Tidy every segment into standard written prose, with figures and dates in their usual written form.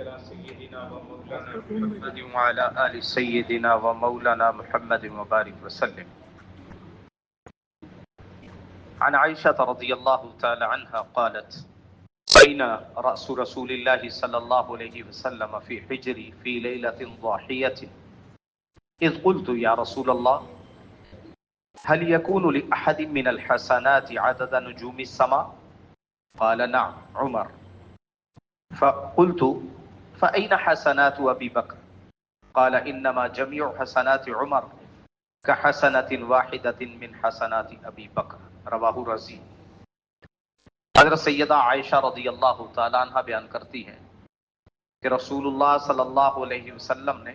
على سيدنا ومولانا محمد وعلى آل سيدنا ومولانا محمد وبارك وسلم. عن عائشة رضي الله تعالى عنها قالت: بين رأس رسول الله صلى الله عليه وسلم في حجري في ليلة ضاحية إذ قلت يا رسول الله هل يكون لأحد من الحسنات عدد نجوم السماء؟ قال نعم عمر. فقلت فأين حسنات أبي بكر؟ قال إنما جميع حسنات عمر كحسنة واحدة من حسنات أبي بكر. رواہ رزی. حضرت سیدہ عائشہ رضی اللہ تعالیٰ عنہ بیان کرتی ہیں کہ رسول اللہ صلی اللہ علیہ وسلم نے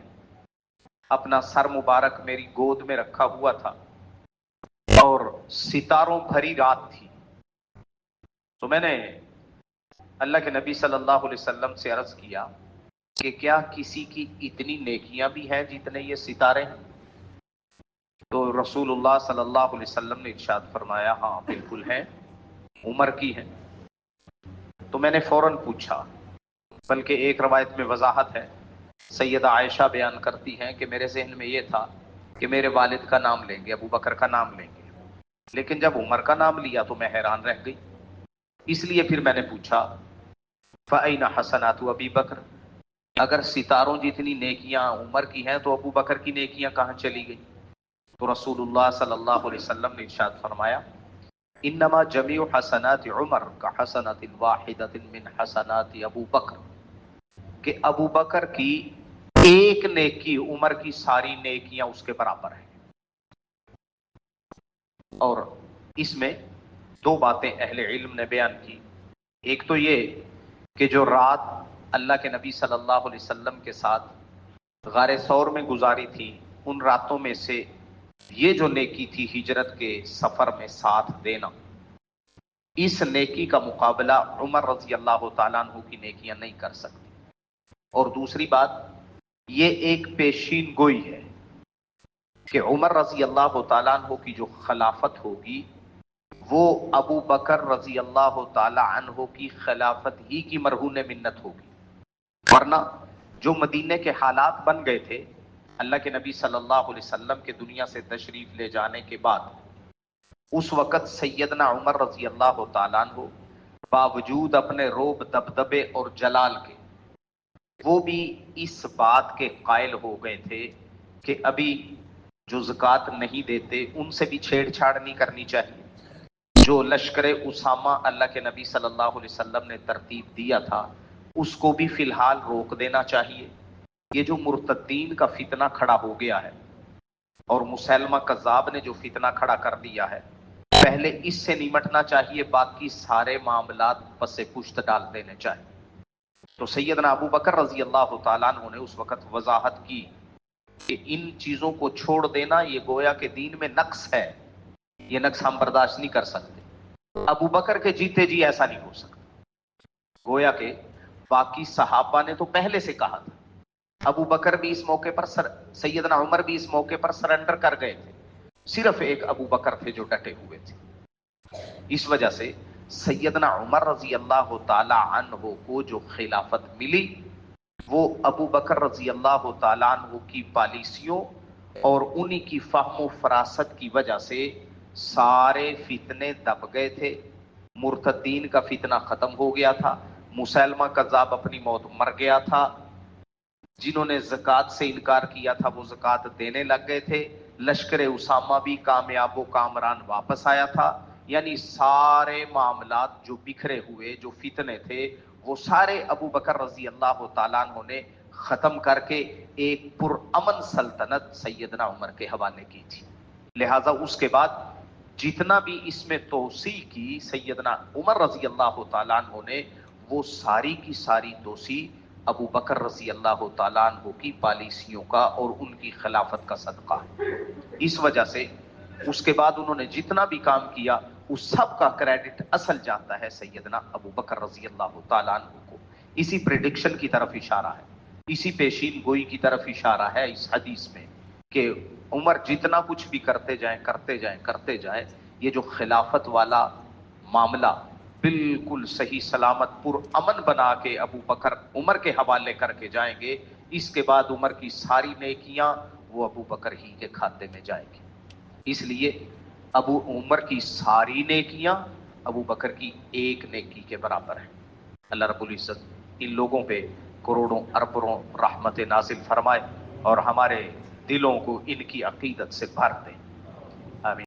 اپنا سر مبارک میری گود میں رکھا ہوا تھا اور ستاروں بھری رات تھی. تو میں نے اللہ کے نبی صلی اللہ علیہ وسلم سے عرض کیا کہ کیا کسی کی اتنی نیکیاں بھی ہیں جتنے یہ ستارے ہیں؟ تو رسول اللہ صلی اللہ علیہ وسلم نے ارشاد فرمایا ہاں بالکل ہے، عمر کی ہے. تو میں نے فوراً پوچھا، بلکہ ایک روایت میں وضاحت ہے، سیدہ عائشہ بیان کرتی ہیں کہ میرے ذہن میں یہ تھا کہ میرے والد کا نام لیں گے، ابو بکر کا نام لیں گے، لیکن جب عمر کا نام لیا تو میں حیران رہ گئی. اس لیے پھر میں نے پوچھا فَأَيْنَ حَسَنَاتُ أَبِي بَكْرٍ، اگر ستاروں جتنی نیکیاں عمر کی ہیں تو ابو بکر کی نیکیاں کہاں چلی گئی؟ تو رسول اللہ صلی اللہ علیہ وسلم نے ارشاد فرمایا انما جمیع حسنات عمر کا حسنات واحدۃ من حسنات ابو بکر، کہ ابو بکر کی ایک نیکی عمر کی ساری نیکیاں اس کے برابر ہیں. اور اس میں دو باتیں اہل علم نے بیان کی. ایک تو یہ کہ جو رات اللہ کے نبی صلی اللہ علیہ وسلم کے ساتھ غار ثور میں گزاری تھی، ان راتوں میں سے یہ جو نیکی تھی ہجرت کے سفر میں ساتھ دینا، اس نیکی کا مقابلہ عمر رضی اللہ تعالیٰ عنہ کی نیکیاں نہیں کر سکتی. اور دوسری بات یہ ایک پیشین گوئی ہے کہ عمر رضی اللہ تعالیٰ عنہ کی جو خلافت ہوگی وہ ابو بکر رضی اللہ تعالیٰ عنہ کی خلافت ہی کی مرہون منت ہوگی. ورنہ جو مدینے کے حالات بن گئے تھے اللہ کے نبی صلی اللہ علیہ وسلم کے دنیا سے تشریف لے جانے کے بعد، اس وقت سیدنا عمر رضی اللہ تعالیٰ عنہ باوجود اپنے روب دبدبے اور جلال کے، وہ بھی اس بات کے قائل ہو گئے تھے کہ ابھی جو زکوٰۃ نہیں دیتے ان سے بھی چھیڑ چھاڑ نہیں کرنی چاہیے. جو لشکر اسامہ اللہ کے نبی صلی اللہ علیہ وسلم نے ترتیب دیا تھا اس کو بھی فی الحال روک دینا چاہیے. یہ جو مرتدین کا فتنہ کھڑا ہو گیا ہے اور مسیلمہ کذاب نے جو فتنہ کھڑا کر دیا ہے، پہلے اس سے نمٹنا چاہیے، باقی سارے معاملات پس پشت ڈال دینے چاہیے. تو سیدنا ابو بکر رضی اللہ تعالیٰ عنہ نے اس وقت وضاحت کی کہ ان چیزوں کو چھوڑ دینا یہ گویا کہ دین میں نقص ہے، یہ نقص ہم برداشت نہیں کر سکتے. ابو بکر کے جیتے جی ایسا نہیں ہو سکتا. گویا کہ باقی صحابہ نے تو پہلے سے کہا تھا، ابو بکر بھی اس موقع پر سیدنا عمر بھی اس موقع پر سرنڈر کر گئے تھے، صرف ایک ابو بکر تھے جو ڈٹے ہوئے تھے. اس وجہ سے سیدنا عمر رضی اللہ تعالی عنہ کو جو خلافت ملی وہ ابو بکر رضی اللہ تعالی عنہ کی پالیسیوں اور انہی کی فہم و فراست کی وجہ سے سارے فتنے دب گئے تھے. مرتدین کا فتنہ ختم ہو گیا تھا، مسیلمہ کذاب اپنی موت مر گیا تھا، جنہوں نے زکوٰۃ سے انکار کیا تھا وہ زکوٰۃ دینے لگ گئے تھے، لشکر اسامہ بھی کامیاب و کامران واپس آیا تھا. یعنی سارے معاملات جو بکھرے ہوئے، جو فتنے تھے، وہ سارے ابو بکر رضی اللہ تعالیٰ عنہ نے ختم کر کے ایک پرامن سلطنت سیدنا عمر کے حوالے کی تھی. لہذا اس کے بعد جتنا بھی اس میں توسیع کی سیدنا عمر رضی اللہ تعالیٰ عنہ نے، وہ ساری کی ساری توسیع ابو بکر رضی اللہ تعالیٰ عنہ کی پالیسیوں کا اور ان کی خلافت کا صدقہ ہے. اس وجہ سے اس کے بعد انہوں نے جتنا بھی کام کیا اس سب کا کریڈٹ اصل جاتا ہے سیدنا ابو بکر رضی اللہ تعالیٰ عنہ کو. اسی پریڈکشن کی طرف اشارہ ہے، اسی پیشین گوئی کی طرف اشارہ ہے اس حدیث میں کہ عمر جتنا کچھ بھی کرتے جائیں، یہ جو خلافت والا معاملہ بالکل صحیح سلامت پر امن بنا کے ابو بکر عمر کے حوالے کر کے جائیں گے، اس کے بعد عمر کی ساری نیکیاں وہ ابو بکر ہی کے کھاتے میں جائیں گی۔ اس لیے ابو عمر کی ساری نیکیاں ابو بکر کی ایک نیکی کے برابر ہیں۔ اللہ رب العزت ان لوگوں پہ کروڑوں اربوں رحمت نازل فرمائے اور ہمارے دلوں کو ان کی عقیدت سے بھر دے۔